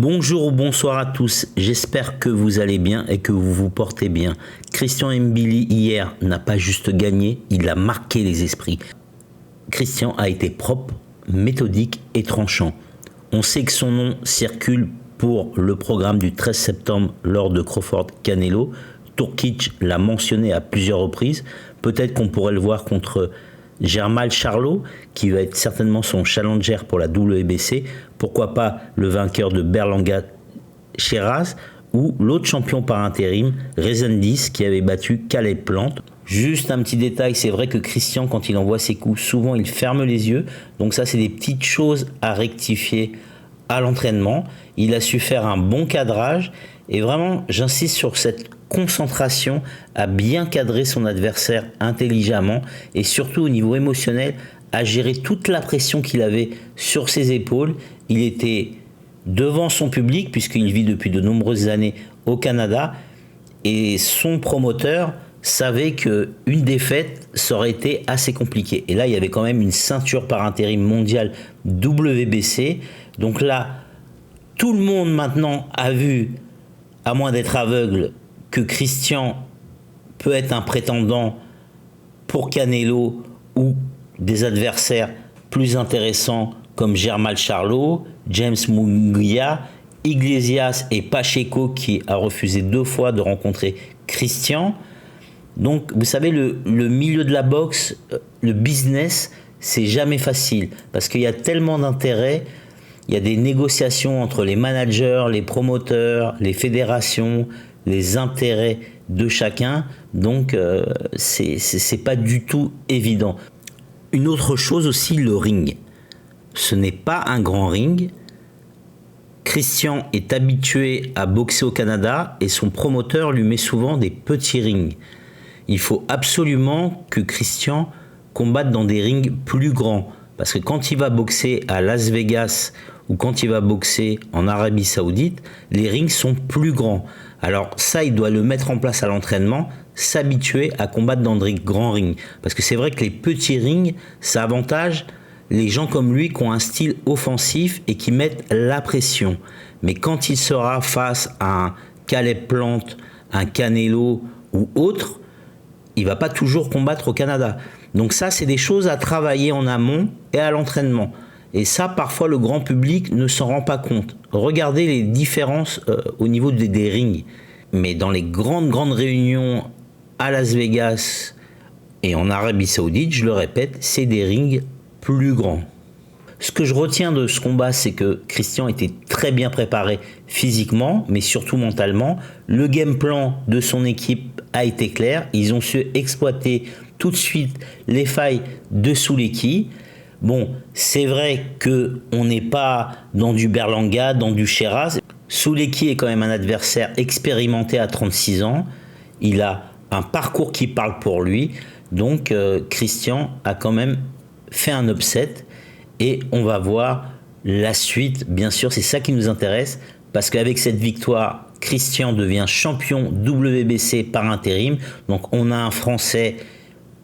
Bonjour ou bonsoir à tous, j'espère que vous allez bien et que vous vous portez bien. Christian Mbili hier n'a pas juste gagné, il a marqué les esprits. Christian a été propre, méthodique et tranchant. On sait que son nom circule pour le programme du 13 septembre lors de Crawford-Canelo. Turkic l'a mentionné à plusieurs reprises. Peut-être qu'on pourrait le voir contre Jermall Charlo, qui va être certainement son challenger pour la WBC. Pourquoi pas le vainqueur de Berlanga Shiraz ou l'autre champion par intérim, Resendiz, qui avait battu Caleb Plant. Juste un petit détail, c'est vrai que Christian, quand il envoie ses coups, souvent il ferme les yeux. Donc ça, c'est des petites choses à rectifier à l'entraînement. Il a su faire un bon cadrage et vraiment, j'insiste sur cette concentration à bien cadrer son adversaire intelligemment et surtout au niveau émotionnel à gérer toute la pression qu'il avait sur ses épaules. Il était devant son public puisqu'il vit depuis de nombreuses années au Canada et son promoteur savait qu'une défaite, ça aurait été assez compliqué. Et là, il y avait quand même une ceinture par intérim mondiale WBC. Donc là, tout le monde maintenant a vu, à moins d'être aveugle, que Christian peut être un prétendant pour Canelo ou des adversaires plus intéressants comme Jermall Charlo, James Munguia, Iglesias et Pacheco qui a refusé 2 fois de rencontrer Christian. Donc vous savez, le milieu de la boxe, le business, c'est jamais facile parce qu'il y a tellement d'intérêts. Il y a des négociations entre les managers, les promoteurs, les fédérations, les intérêts de chacun, donc c'est pas du tout évident. Une autre chose aussi, le ring. Ce n'est pas un grand ring. Christian est habitué à boxer au Canada et son promoteur lui met souvent des petits rings. Il faut absolument que Christian combatte dans des rings plus grands, parce que quand il va boxer à Las Vegas ou quand il va boxer en Arabie Saoudite, les rings sont plus grands. Alors ça, il doit le mettre en place à l'entraînement, s'habituer à combattre dans des grands rings. Parce que c'est vrai que les petits rings, ça avantage les gens comme lui qui ont un style offensif et qui mettent la pression. Mais quand il sera face à un Caleb Plant, un Canelo ou autre, il va pas toujours combattre au Canada. Donc ça, c'est des choses à travailler en amont et à l'entraînement. Et ça, parfois, le grand public ne s'en rend pas compte. Regardez les différences au niveau des rings. Mais dans les grandes réunions à Las Vegas et en Arabie Saoudite, je le répète, c'est des rings plus grands. Ce que je retiens de ce combat, c'est que Christian était très bien préparé physiquement, mais surtout mentalement. Le game plan de son équipe a été clair. Ils ont su exploiter tout de suite les failles de Souleki. Bon, c'est vrai qu'on n'est pas dans du Berlanga, dans du Shiraz. Souleki est quand même un adversaire expérimenté à 36 ans. Il a un parcours qui parle pour lui. Donc, Christian a quand même fait un upset. Et on va voir la suite. Bien sûr, c'est ça qui nous intéresse. Parce qu'avec cette victoire, Christian devient champion WBC par intérim. Donc, on a un Français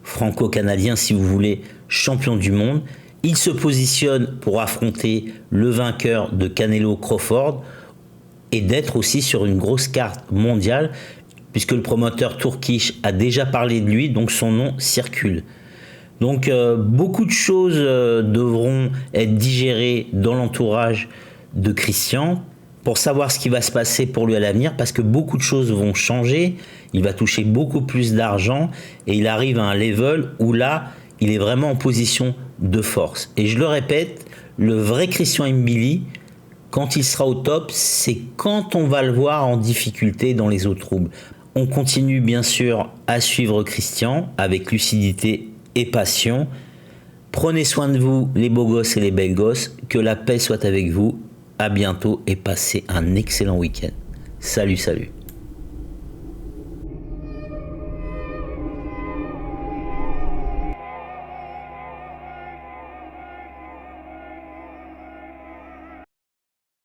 franco-canadien, si vous voulez, champion du monde. Il se positionne pour affronter le vainqueur de Canelo Crawford et d'être aussi sur une grosse carte mondiale puisque le promoteur Turkic a déjà parlé de lui, donc son nom circule. Donc beaucoup de choses devront être digérées dans l'entourage de Christian pour savoir ce qui va se passer pour lui à l'avenir parce que beaucoup de choses vont changer. Il va toucher beaucoup plus d'argent et il arrive à un level où là, il est vraiment en position de force. Et je le répète, le vrai Christian Mbili, quand il sera au top, c'est quand on va le voir en difficulté dans les eaux troubles. On continue bien sûr à suivre Christian avec lucidité et passion. Prenez soin de vous, les beaux gosses et les belles gosses. Que la paix soit avec vous. À bientôt et passez un excellent week-end. Salut, salut.